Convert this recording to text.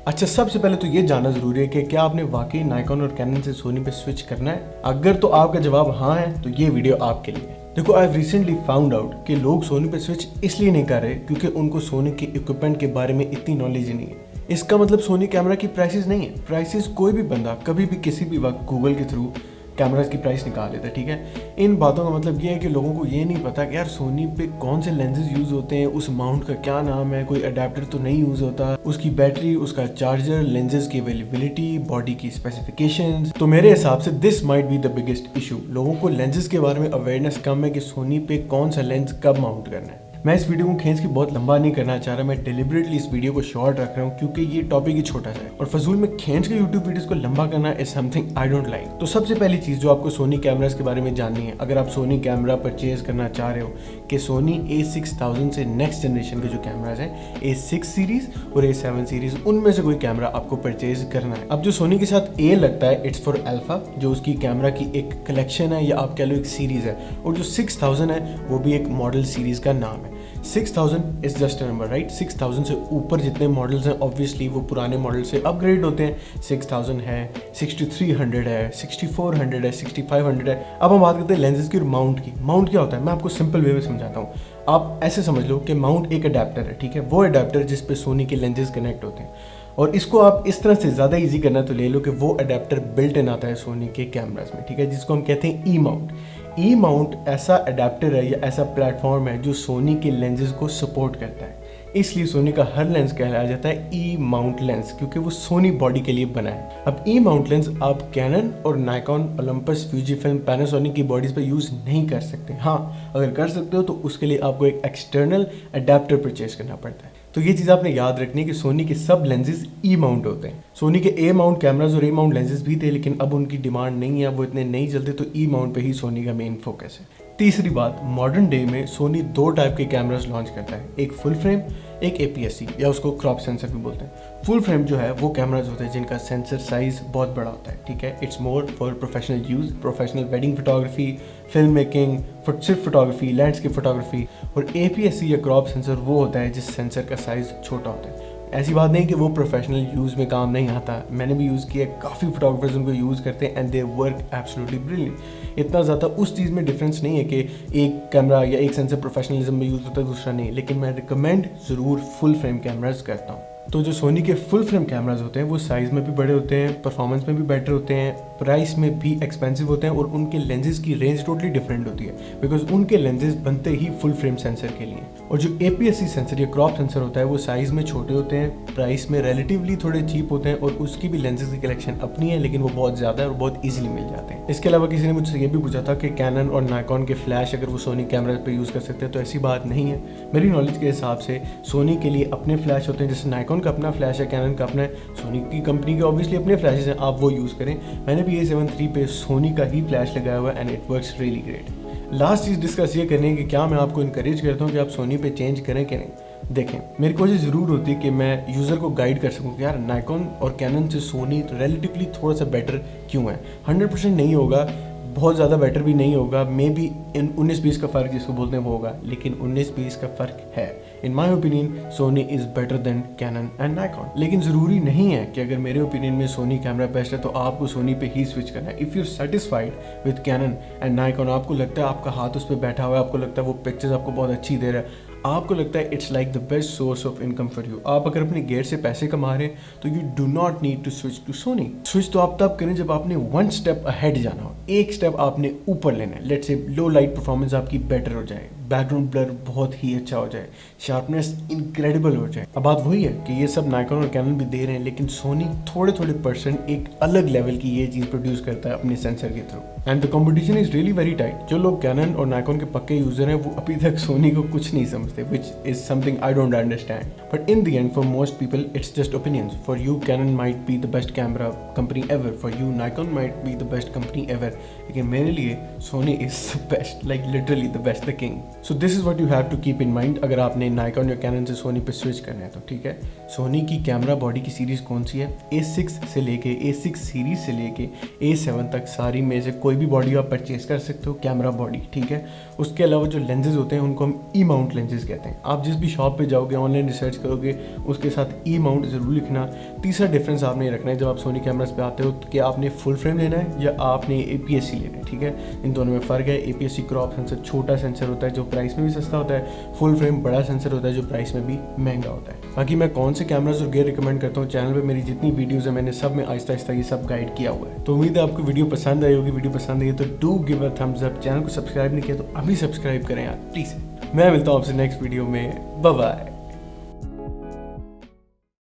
अच्छा, सबसे पहले तो ये जानना ज़रूरी है कि क्या आपने वाकई नाइकॉन और कैनन से सोनी पे स्विच करना है। अगर तो आपका जवाब हाँ है तो ये वीडियो आपके लिए है। देखो, I have recently found out कि लोग सोनी पे स्विच इसलिए नहीं कर रहे क्योंकि उनको सोनी के इक्विपमेंट के बारे में इतनी नॉलेज ही नहीं है। इसका मतलब सोनी कैमरा की प्राइसेस नहीं है। प्राइसेस कोई भी बंदा कभी भी किसी भी वक्त गूगल के थ्रू कैमराज की प्राइस निकाल लेता है, ठीक है। इन बातों का मतलब ये है कि लोगों को ये नहीं पता कि यार सोनी पे कौन से लेंसेज यूज़ होते हैं, उस माउंट का क्या नाम है, कोई अडेप्टर तो नहीं यूज़ होता, उसकी बैटरी, उसका चार्जर, लेंसेज की अवेलेबिलिटी, बॉडी की स्पेसिफिकेशंस। तो मेरे हिसाब से this might be the biggest issue. लोगों को लेंसेज के बारे में अवेयरनेस कम है कि सोनी पे कौन सा लेंस कब माउंट करना है। मैं इस वीडियो को खींच के बहुत लंबा नहीं करना चाह रहा, मैं डिलिबरेटली इस वीडियो को शॉर्ट रख रहा हूँ क्योंकि ये टॉपिक ही छोटा सा है और फजूल में खींच के यूट्यूब वीडियोस को लंबा करना is something I don't like. तो सबसे पहली चीज़ जो आपको सोनी कैमरास के बारे में जाननी है, अगर आप सोनी कैमरा परचेज करना चाह रहे हो, कि सोनी A6000 से नेक्स्ट जनरेशन के जो कैमराज हैं A6 सीरीज और A7 सीरीज, उनमें से कोई कैमरा आपको परचेज करना है। अब जो सोनी के साथ A लगता है, इट्स फॉर अल्फा, जो उसकी कैमरा की एक कलेक्शन है या आप कह लो एक सीरीज है, और जो 6000 है वो भी एक मॉडल सीरीज का नाम है। 6000 is just a number, right. 6000 से ऊपर जितने मॉडल्स हैं ऑब्वियसली वो पुराने मॉडल से अपग्रेड होते हैं। 6000 है, 6300 है, 6400 है, 6500 है। अब हम बात करते हैं लेंसेज की और माउंट की। माउंट क्या होता है, मैं आपको सिंपल वे में समझाता हूँ। आप ऐसे समझ लो कि माउंट एक अडेप्टर है, ठीक है। वो अडेप्टर जिस पे सोनी के लेंसेज कनेक्ट होते हैं, और इसको आप इस तरह से ज़्यादा इजी करना तो ले लो कि वो अडेप्टर बिल्ट इन आता है सोनी के कैमरास में, ठीक है, जिसको हम कहते हैं ई माउंट। ई माउंट ऐसा अडेप्टर है या ऐसा प्लेटफॉर्म है जो सोनी के लेंसेज को सपोर्ट करता है, इसलिए सोनी का हर लेंस कहलाया जाता है ई माउंट लेंस, क्योंकि वो सोनी बॉडी के लिए बना है। अब ई माउंट लेंस आप कैनन और नाइकॉन, ओलंपस, फ्यूजीफिल्म, पैनासोनिक की बॉडीज पे यूज़ नहीं कर सकते। हाँ, अगर कर सकते हो तो उसके लिए आपको एक एक्सटर्नल अडेप्टर परचेज करना पड़ता है। तो ये चीज़ आपने याद रखनी है कि सोनी के सब लेंसेज ई माउंट होते हैं। सोनी के ए माउंट कैमराज और ए माउंट लेंसेज भी थे, लेकिन अब उनकी डिमांड नहीं है, वो इतने नहीं चलते, तो ई माउंट पे ही सोनी का मेन फोकस है। तीसरी बात, मॉडर्न डे में सोनी दो टाइप के कैमरास लॉन्च करता है, एक फुल फ्रेम, एक APS-C या उसको क्रॉप सेंसर भी बोलते हैं। फुल फ्रेम जो है वो कैमराज होते हैं जिनका सेंसर साइज बहुत बड़ा होता है, ठीक है। It's more for professional use, professional wedding photography, film making, strip photography, landscape photography. और APS-C या क्रॉप सेंसर वो होता है जिस सेंसर का साइज़ छोटा होता है। ऐसी बात नहीं कि वो प्रोफेशनल यूज़ में काम नहीं आता, मैंने भी यूज़ किया, काफ़ी फोटोग्राफर्स उनको यूज़ करते हैं and they work absolutely brilliant. इतना ज़्यादा उस चीज़ में डिफरेंस नहीं है कि एक कैमरा या एक सेंसर प्रोफेशनलिज्म में यूज़ होता है, दूसरा नहीं, लेकिन मैं रिकमेंड ज़रूर फुल फ्रेम कैमराज करता हूँ। तो जो सोनी के फुल फ्रेम कैमराज होते हैं वो साइज़ में भी बड़े होते हैं, परफॉर्मेंस में भी बेटर होते हैं, प्राइस में भी एक्सपेंसिव होते हैं, और उनके लेंसेज की रेंज टोटली डिफरेंट होती है बिकॉज उनके लेंसेज बनते ही फुल फ्रेम सेंसर के लिए। और जो APS-C सेंसर या क्रॉप सेंसर होता है वो साइज़ में छोटे होते हैं, प्राइस में रिलेटिवली थोड़े चीप होते हैं, और उसकी भी लेंसेज की कलेक्शन अपनी है, लेकिन वो बहुत ज़्यादा है और बहुत ईजिली मिल जाते हैं। इसके अलावा किसी ने मुझसे ये भी पूछा था कि कैनन और नाइकॉन के फ्लैश अगर वो सोनी कैमरा पे यूज़ कर सकते हैं, तो ऐसी बात नहीं है। मेरी नॉलेज के हिसाब से सोनी के लिए अपने फ्लैश होते हैं, जैसे नाइकॉन का अपना फ्लैश है, कैनन का अपना है, सोनी की कंपनी के ऑब्वियसली अपने फ्लैशेज हैं, आप वो यूज़ करें। मैंने भी A7 III पे सोनी का ही फ्लैश लगाया हुआ है and it works really great. Last cheese discuss ये करनी है कि क्या मैं आपको इनकरेज करता हूँ कि आप सोनी पे चेंज करें कि नहीं। देखें, मेरी कोशिश ज़रूर होती है कि मैं यूज़र को गाइड कर सकूँ कि यार नाइकॉन और कैनन से सोनी रिलेटिवली थोड़ा सा बेटर क्यों है। 100% नहीं होगा, बहुत ज़्यादा बेटर भी नहीं होगा, मे बी 19-20 का फ़र्क जिसको बोलते हैं वो होगा, लेकिन 19-20 का फ़र्क है। In my opinion Sony is better than Canon and Nikon. लेकिन ज़रूरी नहीं है कि अगर मेरे ओपिनियन में सोनी कैमरा बेस्ट है तो आपको सोनी पे ही स्विच करना है। If you satisfied with Canon and Nikon, आपको लगता है आपका हाथ उस पर बैठा हुआ है, आपको लगता है वो पिक्चर्स आपको बहुत अच्छी दे रहा है, आपको लगता है it's like the best source of income for you, आप अगर अपने गेट से पैसे कमा रहे हैं, तो you do not need to switch to Sony. Switch तो आप तब करें जब आपने 1 स्टेप अहेड जाना हो, एक स्टेप आपने ऊपर लेना है। Let's say low light performance आपकी बेटर हो जाए, बैकग्राउंड ब्लर बहुत ही अच्छा हो जाए, शार्पनेस इनक्रेडिबल हो जाए। अब बात वही है कि ये सब नाइकॉन और कैनन भी दे रहे हैं, लेकिन सोनी थोड़े थोड़े % एक अलग लेवल की ये चीज़ प्रोड्यूस करता है अपने सेंसर के through, and the competition is really very tight. जो लोग कैनन और नाइकॉन के पक्के यूजर हैं वो अभी तक सोनी को कुछ नहीं समझते, which is something I don't understand, but in the end for most people it's just opinions. For you Canon might be the best camera company ever, for you Nikon might be the best company ever, लेकिन मेरे लिए Sony is the best, like literally the best, the king. So this is what you have to keep in mind अगर आपने Nikon या cannon से सोनी पे switch करना है तो, ठीक है। सोनी की कैमरा बॉडी की सीरीज कौन सी है, A6 से लेके A6 सीरीज से लेके A7 तक सारी में से कोई भी बॉडी आप परचेज कर सकते हो, कैमरा बॉडी, ठीक है। उसके अलावा जो लेंसेज होते हैं उनको हम ई माउंट लेंसेज सेंसर्स कहते हैं। आप जिस भी शॉप पे जाओगे, ऑनलाइन रिसर्च करोगे, उसके साथ ई माउंट ज़रूर लिखना। तीसरा डिफरेंस आपने रखना है जब आप सोनी कैमरास पे आते हो कि आपने फुल फ्रेम लेना है या आपने APS-C लेना है, ठीक है। इन दोनों में फ़र्क है। APS-C क्रॉप सेंसर छोटा सेंसर होता है जो प्राइस में भी सस्ता होता है, फुल फ्रेम बड़ा सेंसर होता है जो प्राइस में भी महंगा होता है। बाकी मैं कौन से कैमरास और गियर रिकमेंड करता हूँ, चैनल पे मेरी जितनी वीडियोस है मैंने सब में आहिस्ता आहिस्ता ये सब गाइड किया हुआ है। तो उम्मीद है आपको वीडियो पसंद आई होगी। वीडियो पसंद आई तो do give a thumbs up. Channel को सब्सक्राइब नहीं किया तो अभी सब्सक्राइब करें यार प्लीज़। मैं मिलता हूँ आपसे नेक्स्ट वीडियो में। Bye bye.